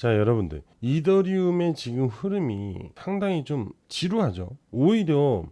자, 여러분들, 이더리움의 지금 흐름이 상당히 좀 지루하죠. 오히려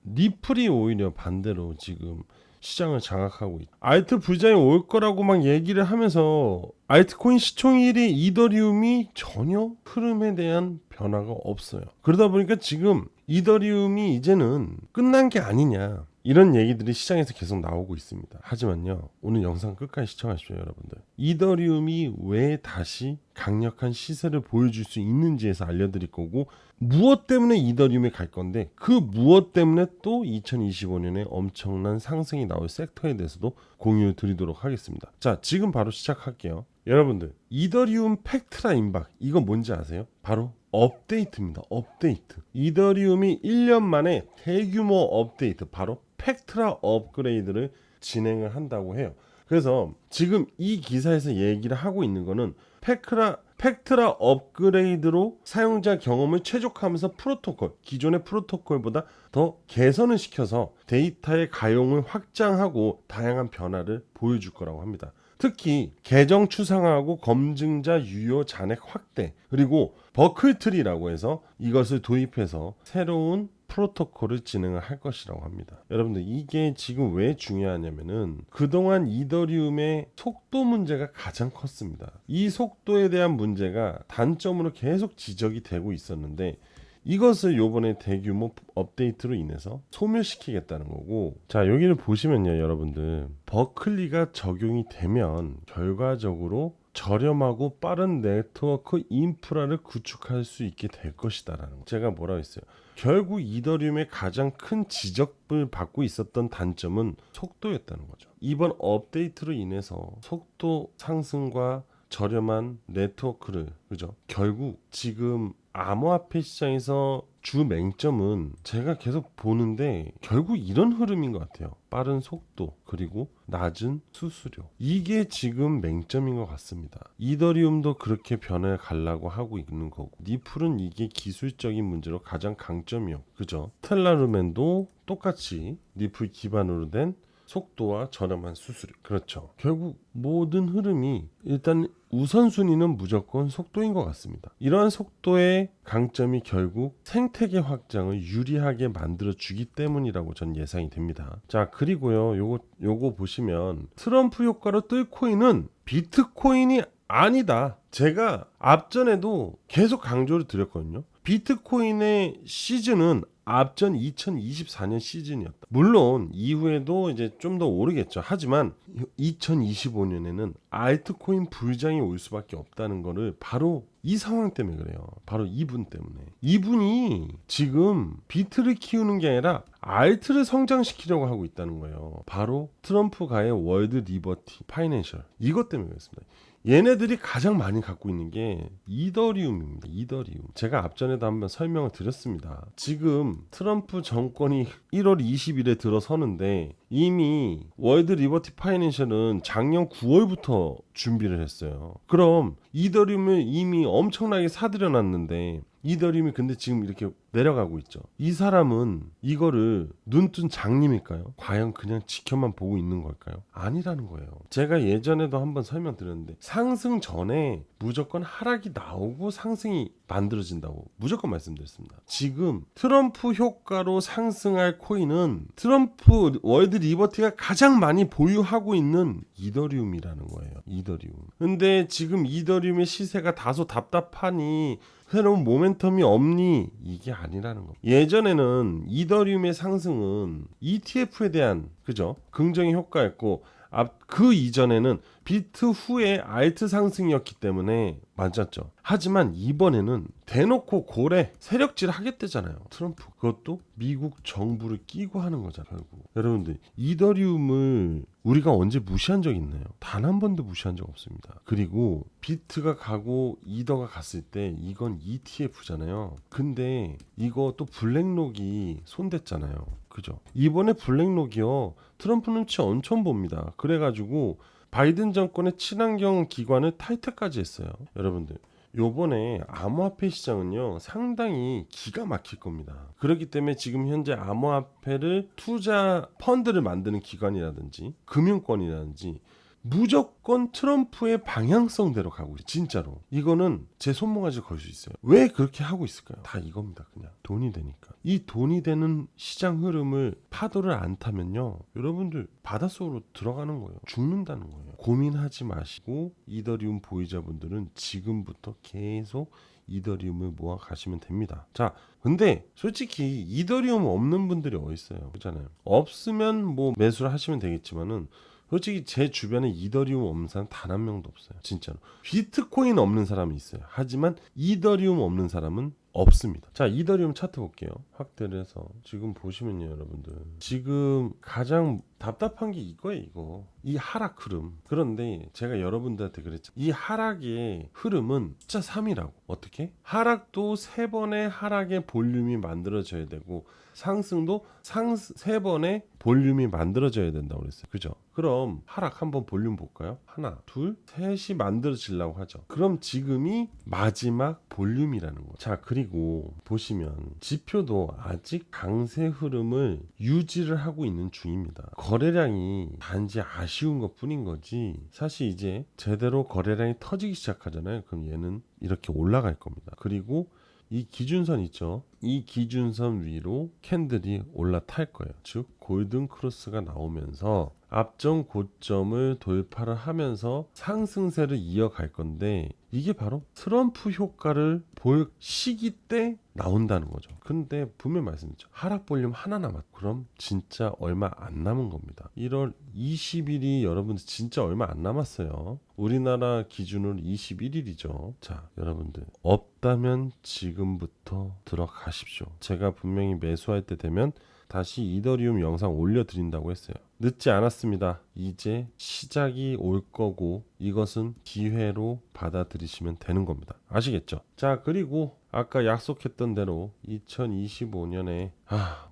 리플이 오히려 반대로 지금 시장을 장악하고 있다. 알트 불장이 올 거라고 막 얘기를 하면서 알트코인 시총일이 이더리움이 전혀 흐름에 대한 변화가 없어요. 그러다 보니까 지금 이더리움이 이제는 끝난 게 아니냐, 이런 얘기들이 시장에서 계속 나오고 있습니다. 하지만요, 오늘 영상 끝까지 시청하십시오. 여러분들, 이더리움이 왜 다시 강력한 시세를 보여줄 수 있는지에서 알려드릴 거고, 무엇 때문에 이더리움에 갈 건데, 그 무엇 때문에 또 2025년에 엄청난 상승이 나올 섹터에 대해서도 공유 드리도록 하겠습니다. 자, 지금 바로 시작할게요. 여러분들, 이더리움 팩트라 임박, 이거 뭔지 아세요? 바로 업데이트입니다. 업데이트. 이더리움이 1년 만에 대규모 업데이트, 바로 팩트라 업그레이드를 진행을 한다고 해요. 그래서 지금 이 기사에서 얘기를 하고 있는 거는 팩트라 업그레이드로 사용자 경험을 최적화하면서 기존의 프로토콜보다 더 개선을 시켜서 데이터의 가용을 확장하고 다양한 변화를 보여줄 거라고 합니다. 특히 계정 추상화하고 검증자 유효 잔액 확대, 그리고 버클트리라고 해서 이것을 도입해서 새로운 프로토콜을 진행을 할 것이라고 합니다. 여러분들, 이게 지금 왜 중요하냐면은 그동안 이더리움의 속도 문제가 가장 컸습니다. 이 속도에 대한 문제가 단점으로 계속 지적이 되고 있었는데, 이것을 요번에 대규모 업데이트로 인해서 소멸시키겠다는 거고, 자, 여기를 보시면요, 여러분들, 버클리가 적용이 되면 결과적으로 저렴하고 빠른 네트워크 인프라를 구축할 수 있게 될 것이다라는 거. 제가 뭐라고 했어요? 결국 이더리움의 가장 큰 지적을 받고 있었던 단점은 속도였다는 거죠. 이번 업데이트로 인해서 속도 상승과 저렴한 네트워크를, 그죠? 결국 지금 암호화폐 시장에서 주 맹점은 제가 계속 보는데 결국 이런 흐름인 것 같아요. 빠른 속도, 그리고 낮은 수수료, 이게 지금 맹점인 것 같습니다. 이더리움도 그렇게 변해 가려고 하고 있는 거고, 리플은 이게 기술적인 문제로 가장 강점이요, 그죠? 텔라루멘도 똑같이 리플 기반으로 된 속도와 저렴한 수수료. 그렇죠. 결국 모든 흐름이 일단 우선순위는 무조건 속도인 것 같습니다. 이러한 속도의 강점이 결국 생태계 확장을 유리하게 만들어 주기 때문이라고 전 예상이 됩니다. 자, 그리고요, 요거 보시면 트럼프 효과로 뜰 코인은 비트코인이 아니다. 제가 앞전에도 계속 강조를 드렸거든요. 비트코인의 시즌은 앞전 2024년 시즌이었다. 물론 이후에도 이제 좀 더 오르겠죠. 하지만 2025년에는 알트코인 불장이 올 수밖에 없다는 거를 바로 이 상황 때문에 그래요. 바로 이분 때문에. 이분이 지금 비트를 키우는 게 아니라 알트를 성장시키려고 하고 있다는 거예요. 바로 트럼프가의 월드 리버티 파이낸셜, 이것 때문에 그렇습니다. 얘네들이 가장 많이 갖고 있는 게 이더리움입니다. 이더리움. 제가 앞전에도 한번 설명을 드렸습니다. 지금 트럼프 정권이 1월 20일에 들어서는데 이미 월드 리버티 파이낸셜은 작년 9월부터 준비를 했어요. 그럼 이더리움을 이미 엄청나게 사들여 놨는데, 이더리움이 근데 지금 이렇게 내려가고 있죠. 이 사람은 이거를 눈뜬 장님일까요? 과연 그냥 지켜만 보고 있는 걸까요? 아니라는 거예요. 제가 예전에도 한번 설명드렸는데, 상승 전에 무조건 하락이 나오고 상승이 만들어진다고 무조건 말씀드렸습니다. 지금 트럼프 효과로 상승할 코인은 트럼프 월드 리버티가 가장 많이 보유하고 있는 이더리움이라는 거예요. 이더리움. 근데 지금 이더리움의 시세가 다소 답답하니 새로운 모멘텀이 없니? 이게 아니라는 거. 예전에는 이더리움의 상승은 ETF에 대한, 그죠, 긍정의 효과였고, 그 이전에는 비트 후에 알트 상승이었기 때문에 맞았죠. 하지만 이번에는 대놓고 고래 세력질 하겠대잖아요, 트럼프. 그것도 미국 정부를 끼고 하는 거잖아요. 결국 여러분들, 이더리움을 우리가 언제 무시한 적 있나요? 단 한 번도 무시한 적 없습니다. 그리고 비트가 가고 이더가 갔을 때 이건 ETF잖아요. 근데 이거 또 블랙록이 손댔잖아요. 그죠? 이번에 블랙록이요, 트럼프 눈치 엄청 봅니다. 그래가지고 바이든 정권의 친환경 기관을 탈퇴까지 했어요. 여러분들, 요번에 암호화폐 시장은요 상당히 기가 막힐 겁니다. 그렇기 때문에 지금 현재 암호화폐를 투자 펀드를 만드는 기관이라든지 금융권이라든지 무조건 트럼프의 방향성대로 가고 있어요. 진짜로. 이거는 제 손모가지 걸 수 있어요. 왜 그렇게 하고 있을까요? 다 이겁니다. 그냥 돈이 되니까. 이 돈이 되는 시장 흐름을 파도를 안 타면요, 여러분들 바닷속으로 들어가는 거예요. 죽는다는 거예요. 고민하지 마시고 이더리움 보유자분들은 지금부터 계속 이더리움을 모아 가시면 됩니다. 자, 근데 솔직히 이더리움 없는 분들이 어디 있어요? 그렇잖아요. 없으면 뭐 매수를 하시면 되겠지만은 솔직히 제 주변에 이더리움 없는 사람 단 한 명도 없어요. 진짜로. 비트코인 없는 사람이 있어요. 하지만 이더리움 없는 사람은 없습니다. 자, 이더리움 차트 볼게요. 확대를 해서 지금 보시면요, 여러분들. 지금 가장 답답한 게 이거예요, 이거. 이 하락 흐름. 그런데 제가 여러분들한테 그랬죠. 이 하락의 흐름은 숫자 3이라고. 어떻게? 하락도 3번의 하락의 볼륨이 만들어져야 되고 상승도 3번의 볼륨이 만들어져야 된다고 그랬어요. 그죠? 그럼 하락 한번 볼륨 볼까요? 하나, 둘, 셋이 만들어지려고 하죠. 그럼 지금이 마지막 볼륨이라는 거예요. 자, 그리고 보시면 지표도 아직 강세 흐름을 유지를 하고 있는 중입니다. 거래량이 단지 아쉬운 것 뿐인 거지 사실 이제 제대로 거래량이 터지기 시작하잖아요. 그럼 얘는 이렇게 올라갈 겁니다. 그리고 이 기준선 있죠. 이 기준선 위로 캔들이 올라탈 거예요. 즉 골든 크로스가 나오면서 앞전 고점을 돌파를 하면서 상승세를 이어갈 건데 이게 바로 트럼프 효과를 볼 시기 때 나온다는 거죠. 근데 분명 말씀드렸죠. 하락 볼륨 하나 남았. 그럼 진짜 얼마 안 남은 겁니다. 1월 20일이 여러분들 진짜 얼마 안 남았어요. 우리나라 기준으로 21일이죠. 자, 여러분들 없다면 지금부터 들어가십시오. 제가 분명히 매수할 때 되면 다시 이더리움 영상 올려드린다고 했어요. 늦지 않았습니다. 이제 시작이 올 거고 이것은 기회로 받아들이시면 되는 겁니다. 아시겠죠? 자, 그리고 아까 약속했던 대로 2025년에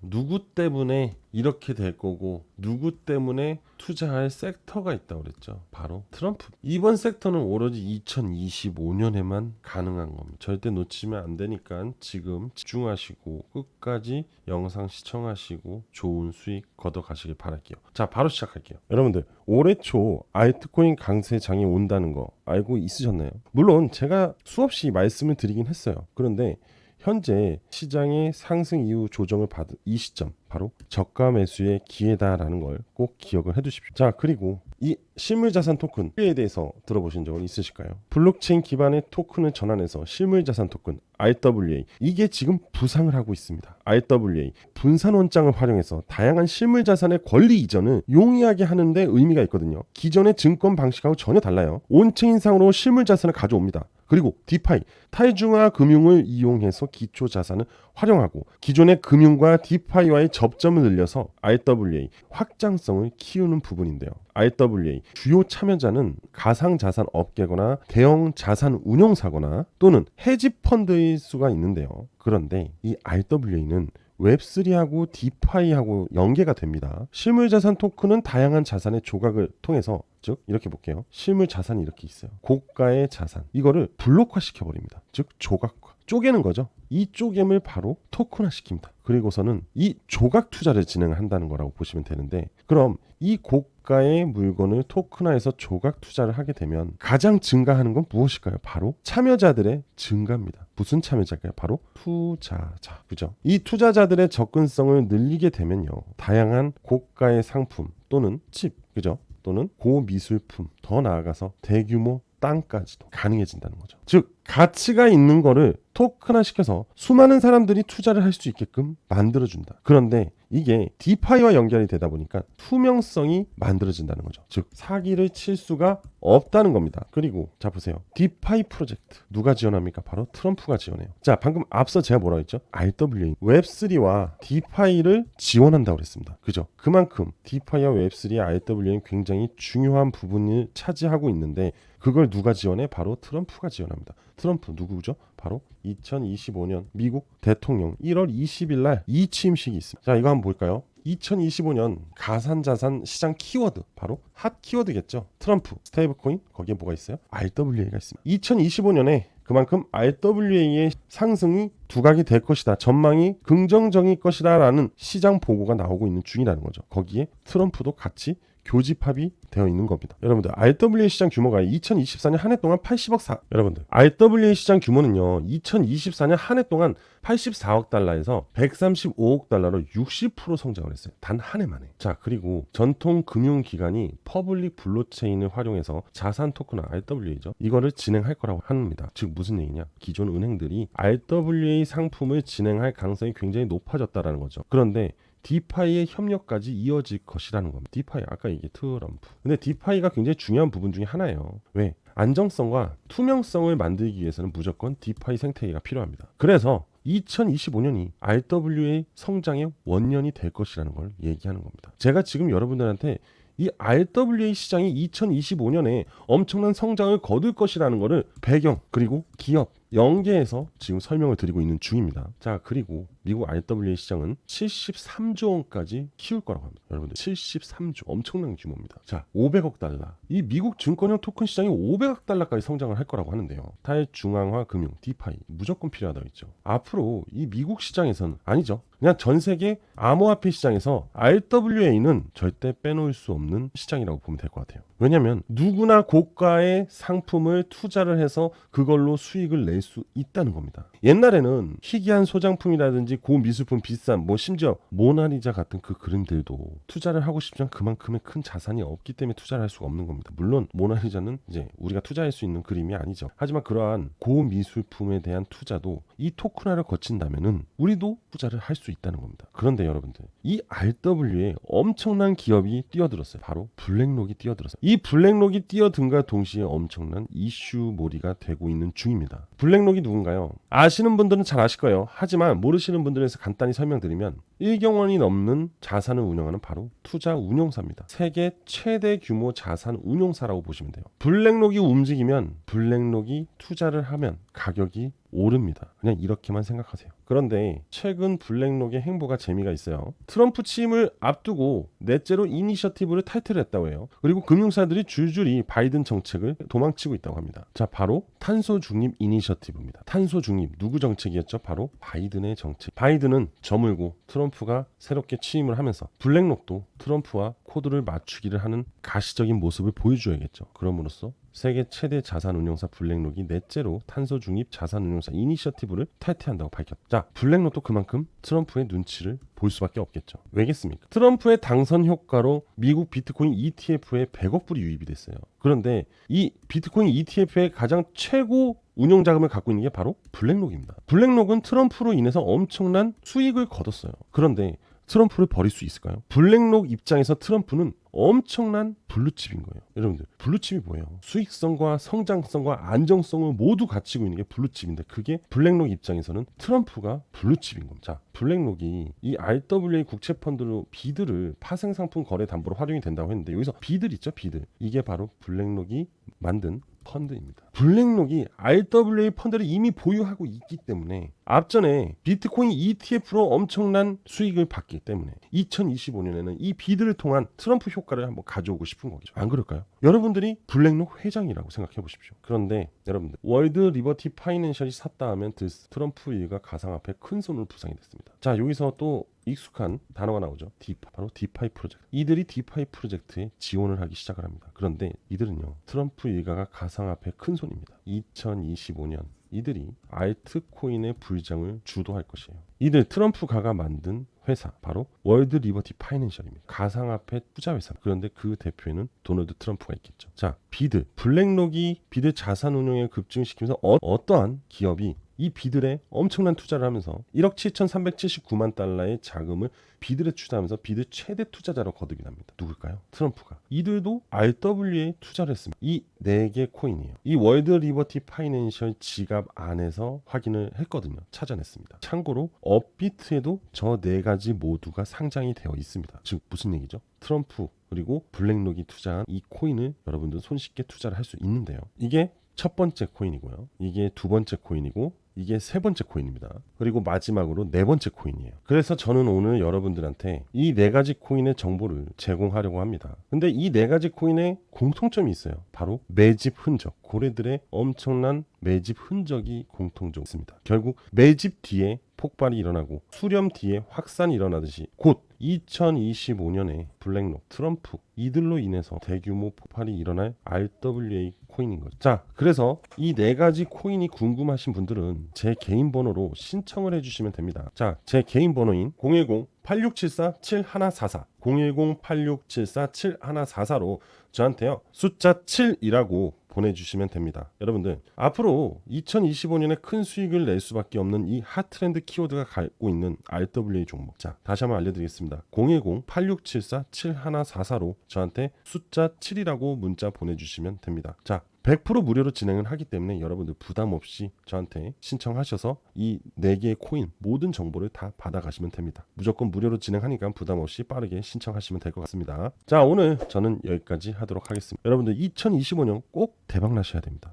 누구 때문에 이렇게 될 거고 누구 때문에 투자할 섹터가 있다고 그랬죠. 바로 트럼프. 이번 섹터는 오로지 2025년에만 가능한 겁니다. 절대 놓치면 안 되니까 지금 집중하시고 끝까지 영상 시청하시고 좋은 수익 걷어가시길 바랄게요. 자, 바로 시작할게요. 여러분들 올해 초 알트코인 강세장이 온다는 거 알고 있으셨나요? 물론 제가 수없이 말씀을 드리긴 했어요. 그런데 현재 시장의 상승 이후 조정을 받은 이 시점 바로 저가 매수의 기회다라는 걸 꼭 기억을 해두십시오. 자, 그리고 이 실물자산 토큰에 대해서 들어보신 적은 있으실까요? 블록체인 기반의 토큰을 전환해서 실물자산 토큰 RWA 이게 지금 부상을 하고 있습니다. RWA 분산 원장을 활용해서 다양한 실물자산의 권리 이전을 용이하게 하는데 의미가 있거든요. 기존의 증권 방식하고 전혀 달라요. 온체인상으로 실물자산을 가져옵니다. 그리고 디파이 탈중화 금융을 이용해서 기초 자산을 활용하고 기존의 금융과 디파이와의 접점을 늘려서 RWA 확장성을 키우는 부분인데요. RWA 주요 참여자는 가상자산 업계거나 대형 자산 운용사거나 또는 헤지펀드일 수가 있는데요. 그런데 이 RWA는 웹3하고 디파이하고 연계가 됩니다. 실물자산 토큰은 다양한 자산의 조각을 통해서 즉 이렇게 볼게요. 실물자산이 이렇게 있어요. 고가의 자산 이거를 블록화 시켜버립니다. 즉 조각화 쪼개는 거죠. 이 쪼개을 바로 토큰화 시킵니다. 그리고서는 이 조각 투자를 진행한다는 거라고 보시면 되는데 그럼 이 고가의 물건을 토큰화해서 조각 투자를 하게 되면 가장 증가하는 건 무엇일까요? 바로 참여자들의 증가입니다. 무슨 참여자일까요? 바로 투자자. 그죠? 이 투자자들의 접근성을 늘리게 되면요. 다양한 고가의 상품 또는 칩, 그죠? 또는 고미술품, 더 나아가서 대규모 땅까지도 가능해진다는 거죠. 즉 가치가 있는 거를 토큰화 시켜서 수많은 사람들이 투자를 할 수 있게끔 만들어준다. 그런데 이게 디파이와 연결이 되다 보니까 투명성이 만들어진다는 거죠. 즉 사기를 칠 수가 없다는 겁니다. 그리고 자 보세요. 디파이 프로젝트 누가 지원합니까? 바로 트럼프가 지원해요. 자, 방금 앞서 제가 뭐라고 했죠? RWA 웹3와 디파이를 지원한다고 그랬습니다. 그죠? 그만큼 디파이와 웹3의 RWA는 굉장히 중요한 부분을 차지하고 있는데 그걸 누가 지원해? 바로 트럼프가 지원합니다. 트럼프 누구죠? 바로 2025년 미국 대통령 1월 20일 날 이 취임식이 있습니다. 자, 이거 한번 볼까요? 2025년 가상자산 시장 키워드 바로 핫 키워드겠죠. 트럼프, 스테이블코인 거기에 뭐가 있어요? RWA가 있습니다. 2025년에 그만큼 RWA의 상승이 두각이 될 것이다. 전망이 긍정적일 것이다 라는 시장 보고가 나오고 있는 중이라는 거죠. 거기에 트럼프도 같이 교집합이 되어 있는 겁니다. 여러분들 RWA 시장 규모가 2024년 한 해 동안 80억 4 여러분들 RWA 시장 규모는요 2024년 한 해 동안 84억 달러에서 135억 달러로 60% 성장을 했어요. 단 한 해 만에. 자, 그리고 전통 금융기관이 퍼블릭 블록체인을 활용해서 자산 토큰 RWA죠. 이거를 진행할 거라고 합니다. 즉 무슨 얘기냐? 기존 은행들이 RWA 상품을 진행할 가능성이 굉장히 높아졌다라는 거죠. 그런데 디파이의 협력까지 이어질 것이라는 겁니다. 디파이 아까 얘기한 트럼프. 근데 디파이가 굉장히 중요한 부분 중에 하나예요. 왜? 안정성과 투명성을 만들기 위해서는 무조건 디파이 생태계가 필요합니다. 그래서 2025년이 RWA 성장의 원년이 될 것이라는 걸 얘기하는 겁니다. 제가 지금 여러분들한테 이 RWA 시장이 2025년에 엄청난 성장을 거둘 것이라는 것을 배경 그리고 기업 연계해서 지금 설명을 드리고 있는 중입니다. 자, 그리고 미국 RWA 시장은 73조 원까지 키울 거라고 합니다. 여러분들 73조 엄청난 규모입니다. 자, 500억 달러. 이 미국 증권형 토큰 시장이 500억 달러까지 성장을 할 거라고 하는데요. 탈중앙화 금융 디파이 무조건 필요하다고 했죠. 앞으로 이 미국 시장에서는 아니죠. 그냥 전 세계 암호화폐 시장에서 RWA는 절대 빼놓을 수 없는 시장이라고 보면 될 것 같아요. 왜냐하면 누구나 고가의 상품을 투자를 해서 그걸로 수익을 낼 수 있다는 겁니다. 옛날에는 희귀한 소장품이라든지 고미술품 비싼 심지어 모나리자 같은 그 그림들도 투자를 하고 싶지만 그만큼의 큰 자산이 없기 때문에 투자를 할 수가 없는 겁니다. 물론 모나리자는 이제 우리가 투자할 수 있는 그림이 아니죠. 하지만 그러한 고미술품에 대한 투자도 이 토큰화를 거친다면은 우리도 투자를 할 수 있다는 겁니다. 그런데 여러분들 이 RWA에 엄청난 기업이 뛰어들었어요. 바로 블랙록이 뛰어들었어요. 이 블랙록이 뛰어든과 동시에 엄청난 이슈몰이가 되고 있는 중입니다. 블랙록이 누군가요? 아시는 분들은 잘 아실 거예요. 하지만 모르시는 분들에서 간단히 설명드리면 1경 원이 넘는 자산을 운영하는 바로 투자 운용사입니다. 세계 최대 규모 자산 운용사라고 보시면 돼요. 블랙록이 움직이면 블랙록이 투자를 하면 가격이 오릅니다. 그냥 이렇게만 생각하세요. 그런데 최근 블랙록의 행보가 재미가 있어요. 트럼프 취임을 앞두고 넷째로 이니셔티브를 탈퇴했다고 해요. 그리고 금융사들이 줄줄이 바이든 정책을 도망치고 있다고 합니다. 자, 바로 탄소 중립 이니셔티브입니다. 탄소 중립 누구 정책이었죠? 바로 바이든의 정책. 바이든은 저물고 트럼프가 새롭게 취임을 하면서 블랙록도 트럼프와 코드를 맞추기를 하는 가시적인 모습을 보여줘야겠죠. 그럼으로써 세계 최대 자산운용사 블랙록이 넷째로 탄소 중립 자산운용사 이니셔티브를 탈퇴한다고 밝혔다. 자, 블랙록도 그만큼 트럼프의 눈치를 볼 수밖에 없겠죠. 왜겠습니까? 트럼프의 당선 효과로 미국 비트코인 ETF에 100억 불이 유입이 됐어요. 그런데 이 비트코인 ETF의 가장 최고 운용 자금을 갖고 있는 게 바로 블랙록입니다. 블랙록은 트럼프로 인해서 엄청난 수익을 거뒀어요. 그런데 트럼프를 버릴 수 있을까요? 블랙록 입장에서 트럼프는 엄청난 블루칩인 거예요. 여러분들 블루칩이 뭐예요? 수익성과 성장성과 안정성을 모두 갖추고 있는 게 블루칩인데 그게 블랙록 입장에서는 트럼프가 블루칩인 겁니다. 자, 블랙록이 이 RWA 국채펀드로 비드를 파생상품 거래 담보로 활용이 된다고 했는데 여기서 비들 있죠? 비들. 이게 바로 블랙록이 만든 펀드입니다. 블랙록이 RWA 펀드를 이미 보유하고 있기 때문에 앞전에 비트코인 ETF로 엄청난 수익을 받기 때문에 2025년에는 이 비드를 통한 트럼프 효과를 한번 가져오고 싶은 거죠. 안 그럴까요? 여러분들이 블랙록 회장이라고 생각해 보십시오. 그런데 여러분들 월드 리버티 파이낸셜이 샀다 하면 트럼프 일가 가상화폐 큰 손으로 부상이 됐습니다. 자, 여기서 또 익숙한 단어가 나오죠. 바로 디파이 프로젝트. 이들이 디파이 프로젝트에 지원을 하기 시작을 합니다. 그런데 이들은요. 트럼프 일가가 가상화폐 큰 손입니다. 2025년 이들이 알트코인의 불장을 주도할 것이에요. 이들 트럼프가가 만든 회사 바로 월드 리버티 파이낸셜입니다. 가상화폐 투자 회사. 그런데 그 대표에는 도널드 트럼프가 있겠죠. 자, 비드 블랙록이 비드 자산 운용을 급증시키면서 어떠한 기업이 이 비들에 엄청난 투자를 하면서 1억 7,379만 달러의 자금을 비들에 투자하면서 비들 최대 투자자로 거듭이 납니다. 누굴까요? 트럼프가. 이들도 RWA에 투자를 했습니다. 이 4개 코인이에요. 이 월드 리버티 파이낸셜 지갑 안에서 확인을 했거든요. 찾아냈습니다. 참고로 업비트에도 저 4가지 모두가 상장이 되어 있습니다. 즉 무슨 얘기죠? 트럼프 그리고 블랙록이 투자한 이 코인을 여러분들 손쉽게 투자를 할 수 있는데요. 이게 첫 번째 코인이고요. 이게 두 번째 코인이고 이게 세 번째 코인입니다. 그리고 마지막으로 네 번째 코인이에요. 그래서 저는 오늘 여러분들한테 이 네 가지 코인의 정보를 제공하려고 합니다. 근데 이 네 가지 코인의 공통점이 있어요. 바로 매집 흔적. 고래들의 엄청난 매집 흔적이 공통적으로 있습니다. 결국 매집 뒤에 폭발이 일어나고 수렴 뒤에 확산이 일어나듯이 곧 2025년에 블랙록, 트럼프 이들로 인해서 대규모 폭발이 일어날 RWA 코인인 거죠. 자, 그래서 이 네 가지 코인이 궁금하신 분들은 제 개인 번호로 신청을 해주시면 됩니다. 자, 제 개인 번호인 010-8674-7144 010-8674-7144로 저한테요 숫자 7이라고 보내주시면 됩니다. 여러분들 앞으로 2025년에 큰 수익을 낼 수밖에 없는 이 핫트렌드 키워드가 갖고 있는 RWA 종목, 자 다시 한번 알려드리겠습니다. 010-8674-7144로 저한테 숫자 7이라고 문자 보내주시면 됩니다. 자 100% 무료로 진행을 하기 때문에 여러분들 부담 없이 저한테 신청하셔서 이 4개의 코인 모든 정보를 다 받아가시면 됩니다. 무조건 무료로 진행하니까 부담 없이 빠르게 신청하시면 될 것 같습니다. 자 오늘 저는 여기까지 하도록 하겠습니다. 여러분들 2025년 꼭 대박 나셔야 됩니다.